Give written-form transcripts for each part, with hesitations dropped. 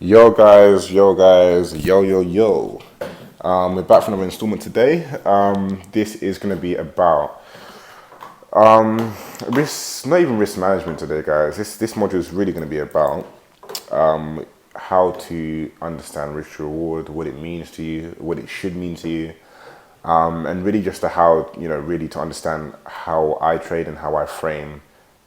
Yo guys, yo. We're back for another installment today. This is going to be about risk, not even risk management today, guys. This module is really going to be about how to understand risk to reward, what it means to you, what it should mean to you, and really just to how really to understand how I trade and how I frame,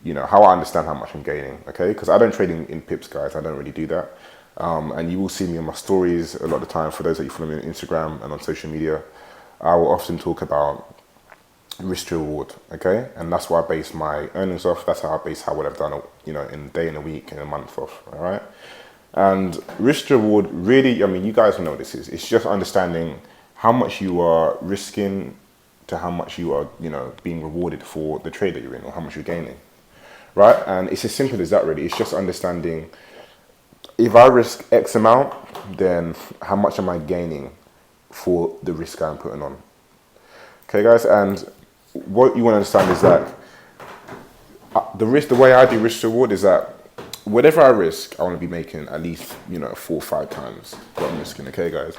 how I understand how much I'm gaining. Okay, because I don't trade in pips, guys. I don't really do that. And you will see me on my stories a lot of the time. For those that you follow me on Instagram and on social media, I will often talk about risk to reward. Okay, and that's what I base my earnings off. That's how I base how what I've done, in a day, in a week, in a month off. All right. And risk to reward, really, I mean, you guys know what this is. It's just understanding how much you are risking to how much you are, being rewarded for the trade that you're in or how much you're gaining, right? And it's as simple as that, really. It's just understanding if I risk X amount, then how much am I gaining for the risk I'm putting on? Okay, guys, and what you want to understand is that the way I do risk to reward is that whatever I risk, I want to be making at least 4 or 5 times what I'm risking. Okay, guys,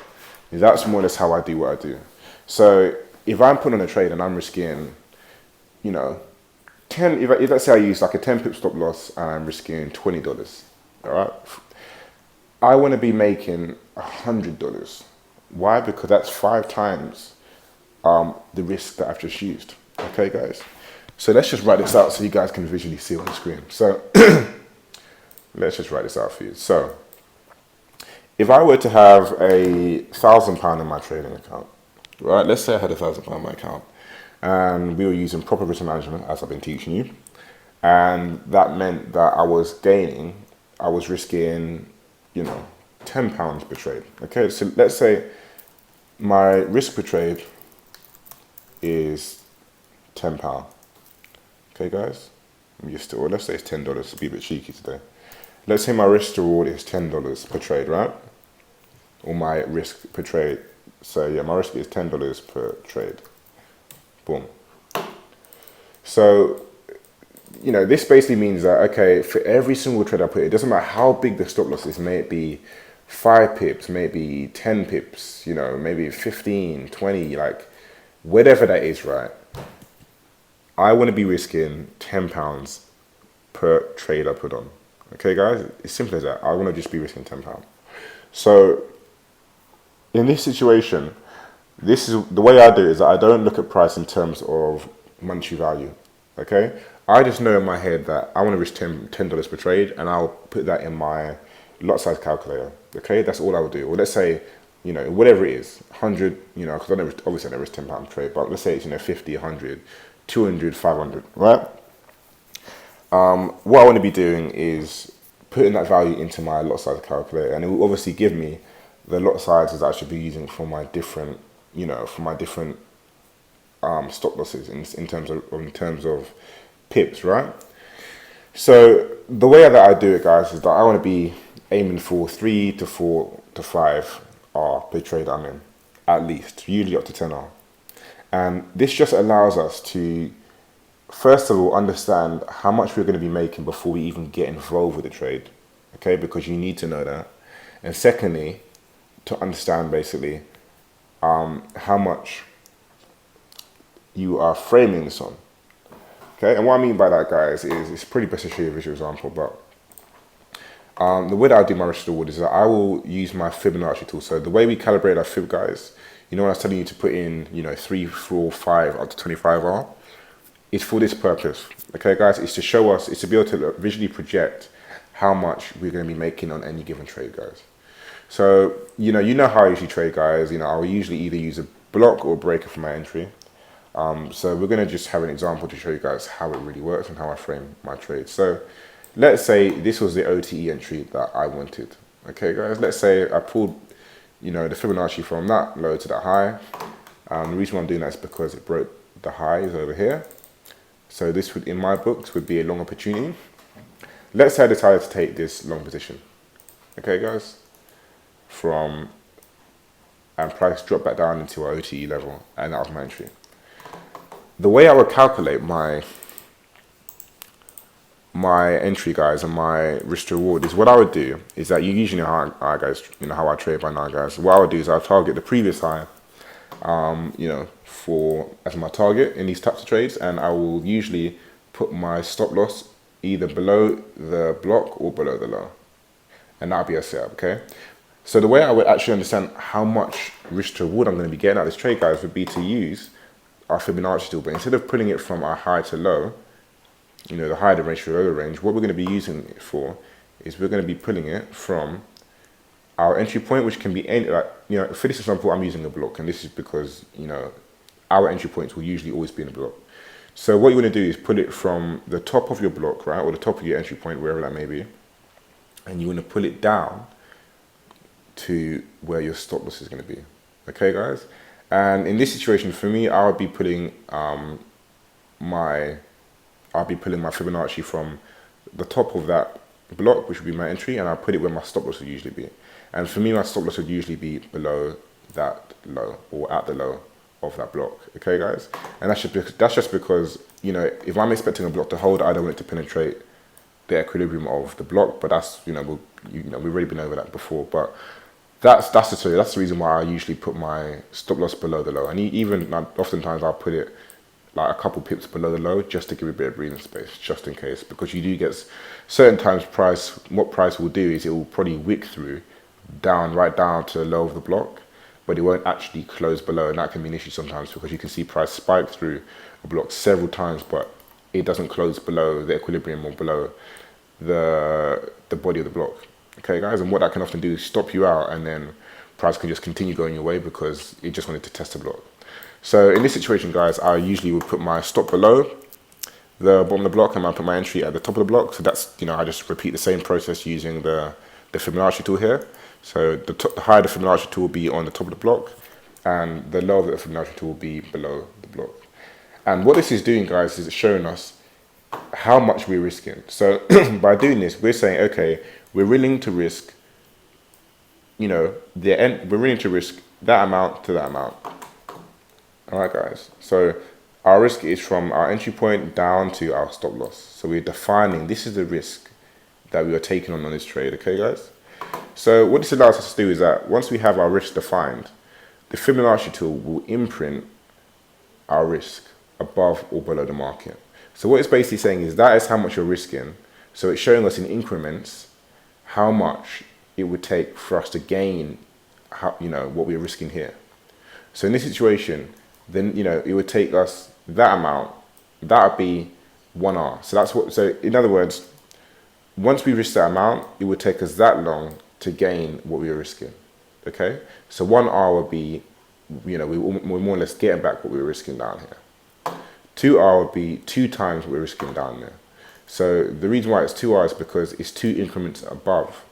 that's more or less how I do what I do. So if I'm putting on a trade and I'm risking, 10. If let's say I use like a 10 pip stop loss and I'm risking $20. All right, I want to be making $100. Why? Because that's 5 times the risk that I've just used. Okay, guys. So let's just write this out so you guys can visually see on the screen. So let's just write this out for you. So if I were to have £1,000 in my trading account, right? Let's say I had £1,000 in my account, and we were using proper risk management as I've been teaching you, and that meant that I was risking, £10 per trade. Okay, so let's say my risk per trade is £10. Okay, guys, let's say it's $10 to be a bit cheeky today. Let's say my risk to reward is $10 per trade, right? Or my risk per trade. So yeah, my risk is $10 per trade. Boom. So this basically means that, okay, for every single trade I put, it doesn't matter how big the stop loss is, may it be 5 pips, maybe 10 pips, maybe 15, 20, like whatever that is, right? I want to be risking £10 per trade I put on. Okay, guys, it's simple as that. I want to just be risking £10. So in this situation, this is the way I do it, is that I don't look at price in terms of monetary value. Okay, I just know in my head that I want to risk $10 per trade, and I'll put that in my lot size calculator. Okay, that's all I would do. Or let's say, whatever it is, 100, because obviously I never risk £10 per trade, but let's say it's 50, 100, 200, 500, right? What I want to be doing is putting that value into my lot size calculator, and it will obviously give me the lot sizes I should be using for my different, stop losses in terms of pips, right? So the way that I do it, guys, is that I want to be aiming for 3 to 4 to 5 R per trade I'm in, at least, usually up to 10 R. And this just allows us to, first of all, understand how much we're going to be making before we even get involved with the trade, okay? Because you need to know that. And secondly, to understand basically how much you are framing this on. Okay, and what I mean by that, guys, is it's pretty best to show you a visual example, but the way that I do my risk to reward is that I will use my Fibonacci tool. So the way we calibrate our Fib, guys, when I was telling you to put in, 3, 4, 5, up to 25R, it's for this purpose. Okay, guys, it's to show us, it's to be able to visually project how much we're going to be making on any given trade, guys. So, you know how I usually trade, guys. I will usually either use a block or a breaker for my entry. So we're going to just have an example to show you guys how it really works and how I frame my trade. So let's say this was the OTE entry that I wanted. Okay, guys, let's say I pulled, the Fibonacci from that low to that high. The reason why I'm doing that is because it broke the highs over here. So this would, in my books, would be a long opportunity. Let's say I decided to take this long position. Okay, guys, and price dropped back down into our OTE level, and that was my entry. The way I would calculate my my entry, guys, and my risk to reward is what I would do is that you usually know how I guys, how I trade by now, guys. What I would do is I'll target the previous high, for as my target in these types of trades, and I will usually put my stop loss either below the block or below the low, and that'll be a setup, okay? So the way I would actually understand how much risk to reward I'm going to be getting out of this trade, guys, would be to use our Fibonacci tool, but instead of putting it from our high to low, the higher the range to lower range, what we're going to be using it for is we're going to be pulling it from our entry point, which can be any, for this example, I'm using a block, and this is because, our entry points will usually always be in a block. So what you want to do is put it from the top of your block, right, or the top of your entry point, wherever that may be, and you want to pull it down to where your stop loss is going to be. Okay, guys? And in this situation, for me, I would be putting my Fibonacci from the top of that block, which would be my entry, and I'll put it where my stop loss would usually be. And for me, my stop loss would usually be below that low or at the low of that block. Okay, guys? And that's just because, if I'm expecting a block to hold, I don't want it to penetrate the equilibrium of the block. But that's, we've already been over that before. But that's the reason why I usually put my stop loss below the low. And even oftentimes I'll put it like a couple pips below the low just to give a bit of breathing space, just in case, because you do get certain times what price will do is it will probably wick through right down to the low of the block, but it won't actually close below, and that can be an issue sometimes because you can see price spike through a block several times, but it doesn't close below the equilibrium or below the body of the block. Okay, guys, and what that can often do is stop you out, and then price can just continue going your way because it just wanted to test the block. So in this situation, guys, I usually would put my stop below the bottom of the block and I put my entry at the top of the block. So that's, I just repeat the same process using the Fibonacci tool here. So the higher the Fibonacci tool will be on the top of the block, and the lower the Fibonacci tool will be below the block. And what this is doing, guys, is it's showing us how much we're risking. So by doing this, we're saying, okay, we're willing to risk, we're willing to risk that amount to that amount. All right, guys. So our risk is from our entry point down to our stop loss. So we're defining, this is the risk that we are taking on this trade. Okay, guys. So what this allows us to do is that once we have our risk defined, the Fibonacci tool will imprint our risk above or below the market. So what it's basically saying is that is how much you're risking. So it's showing us in increments how much it would take for us to gain, what we're risking here. So in this situation, then, it would take us that amount, that would be 1R. So in other words, once we risk that amount, it would take us that long to gain what we were risking. Okay? So 1R would be, we're more or less getting back what we were risking down here. 2R would be 2 times what we're risking down there. So the reason why it's 2R is because it's 2 increments above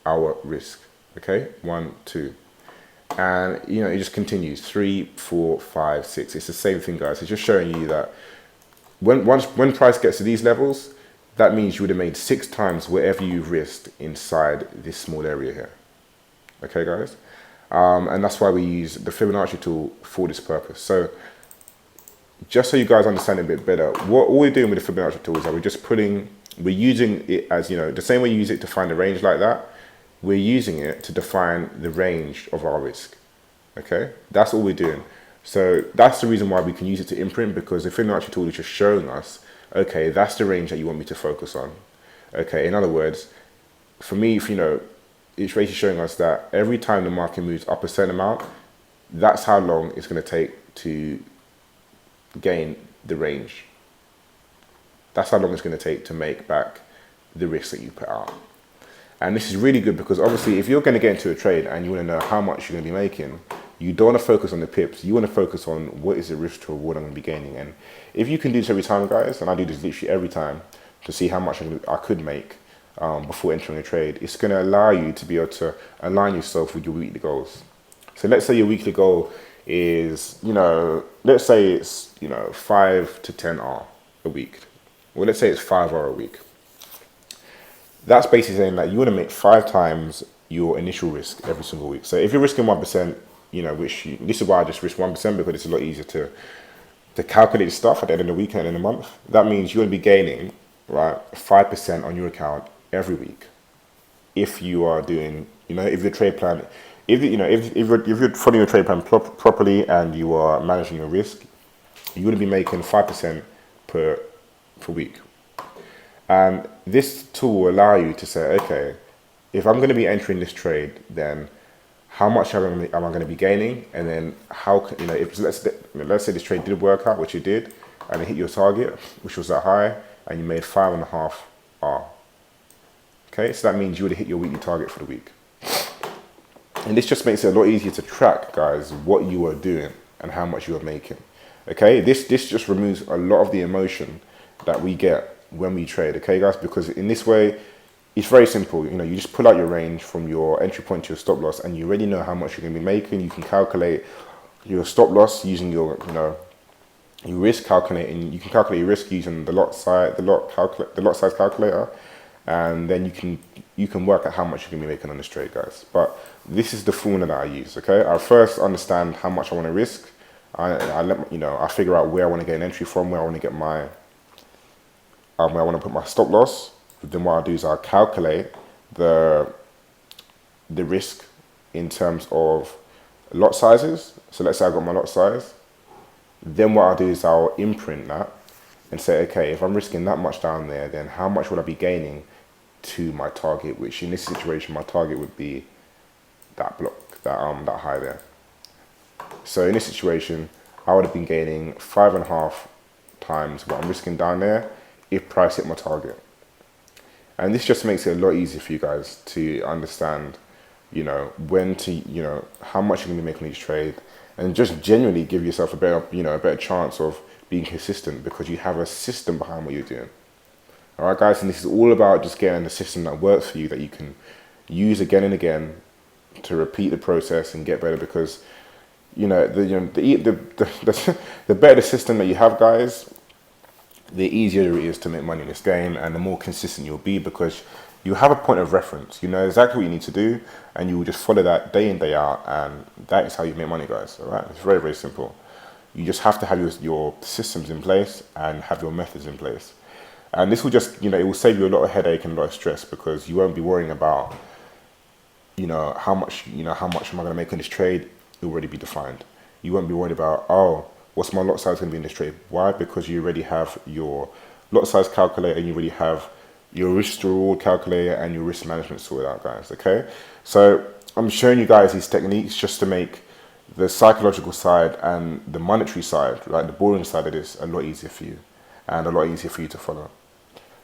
our risk. Okay? 1, 2. And it just continues 3, 4, 5, 6. It's the same thing, guys. It's just showing you that when price gets to these levels, that means you would have made 6 times whatever you've risked inside this small area here. Okay, guys? And that's why we use the Fibonacci tool for this purpose. So just so you guys understand it a bit better, what we're doing with the Fibonacci tool is that we're using it as, the same way you use it to find a range like that, we're using it to define the range of our risk. Okay, that's all we're doing. So that's the reason why we can use it to imprint, because the Fibonacci tool is just showing us, okay, that's the range that you want me to focus on. Okay, in other words, for me, it's basically showing us that every time the market moves up a certain amount, that's how long it's going to take to gain the range. That's how long it's going to take to make back the risk that you put out. And this is really good because obviously if you're going to get into a trade and you want to know how much you're going to be making, you don't want to focus on the pips. You want to focus on what is the risk to reward I'm going to be gaining. And if you can do this every time, guys, and I do this literally every time to see how much I could make before entering a trade, it's going to allow you to be able to align yourself with your weekly goals. So let's say your weekly goal is, let's say it's, 5 to 10R a week. Well, let's say it's 5R a week. That's basically saying that you want to make 5 times your initial risk every single week. So if you're risking 1%, this is why I just risk 1% because it's a lot easier to calculate stuff at the end of the week and in a month. That means you're going to be gaining right, 5% on your account every week. If you are doing, if your trade plan, if you're following your trade plan properly and you are managing your risk, you would be making 5% per week. And this tool will allow you to say, okay, if I'm going to be entering this trade, then how much am I going to be gaining? And then if let's say this trade did work out, which it did, and it hit your target, which was that high, and you made 5.5 R. Okay, so that means you would have hit your weekly target for the week. And this just makes it a lot easier to track, guys, what you are doing and how much you are making. Okay, this just removes a lot of the emotion that we get when we trade. Okay, guys, because in this way, it's very simple. You just pull out your range from your entry point to your stop loss, and you already know how much you're going to be making. You can calculate your stop loss using your risk calculating. You can calculate your risk using the lot size calculator, and then you can work out how much you're going to be making on this trade, guys. But this is the formula that I use. Okay, I first understand how much I want to risk. I figure out where I want to get an entry from, where I want to get where I want to put my stop loss. Then what I'll do is I'll calculate the risk in terms of lot sizes. So let's say I got my lot size. Then what I'll do is I'll imprint that and say, okay, if I'm risking that much down there, then how much would I be gaining to my target? Which in this situation, my target would be that block, that high there. So in this situation, I would have been gaining 5.5 times what I'm risking down there if price hit my target. And this just makes it a lot easier for you guys to understand, when to, how much you're going to be making each trade, and just genuinely give yourself a better chance of being consistent because you have a system behind what you're doing. All right, guys, and this is all about just getting a system that works for you, that you can use again and again to repeat the process and get better. Because the better the system that you have, guys, the easier it is to make money in this game, and the more consistent you'll be because you have a point of reference. You know exactly what you need to do, and you will just follow that day in, day out, and that is how you make money, guys. All right, it's very, very simple. You just have to have your systems in place and have your methods in place. And this will just, it will save you a lot of headache and a lot of stress because you won't be worrying about, how much am I going to make on this trade? It will already be defined. You won't be worried about, what's my lot size going to be in this trade? Why? Because you already have your lot size calculator, and you already have your risk to reward calculator and your risk management sorted out, guys. Okay, so I'm showing you guys these techniques just to make the psychological side and the monetary side, right, the boring side of this, a lot easier for you and a lot easier for you to follow.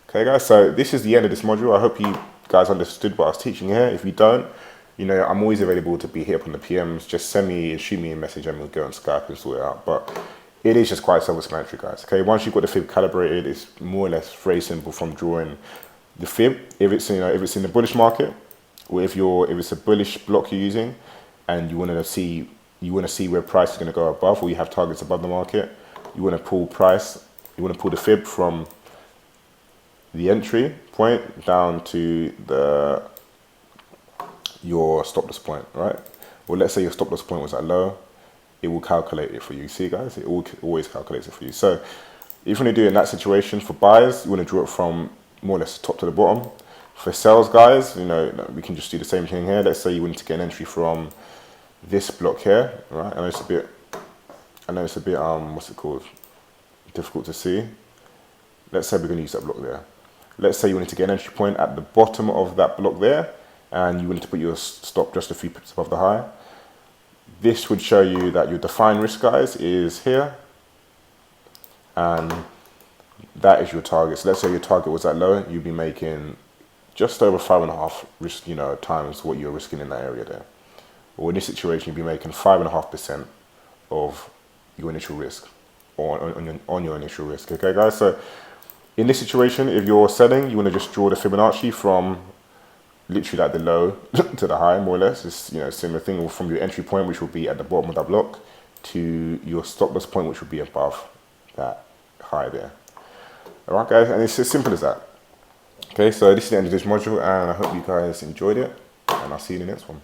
Okay, guys, so this is the end of this module. I hope you guys understood what I was teaching here. If you don't, I'm always available to be here up on the PMs. Just shoot me a message, and we'll go on Skype and sort it out. But it is just quite self-explanatory, guys. Okay, once you've got the fib calibrated, it's more or less very simple from drawing the fib. If it's in the bullish market, or if it's a bullish block you're using, and you want to see where price is going to go above, or you have targets above the market, you want to pull the fib from the entry point down to your stop loss point, right? Well, let's say your stop loss point was at low, it will calculate it for you. See, guys, it always calculates it for you. So if you want to do it in that situation, for buyers, you want to draw it from more or less top to the bottom. For sales, guys, we can just do the same thing here. Let's say you want to get an entry from this block here, right? I know it's a bit what's it called? Difficult to see. Let's say we're going to use that block there. Let's say you wanted to get an entry point at the bottom of that block there, and you wanted to put your stop just a few pips above the high. This would show you that your defined risk, guys, is here, and that is your target. So let's say your target was at low, you'd be making just over 5.5 risk, times what you're risking in that area there. Or in this situation, you'd be making 5.5% of your initial risk, or on your initial risk. Okay, guys. So in this situation, if you're selling, you want to just draw the Fibonacci from literally like the low to the high, more or less. It's similar thing from your entry point, which will be at the bottom of that block, to your stop loss point, which will be above that high there. All right, guys, and it's as simple as that. Okay, so this is the end of this module, and I hope you guys enjoyed it, and I'll see you in the next one.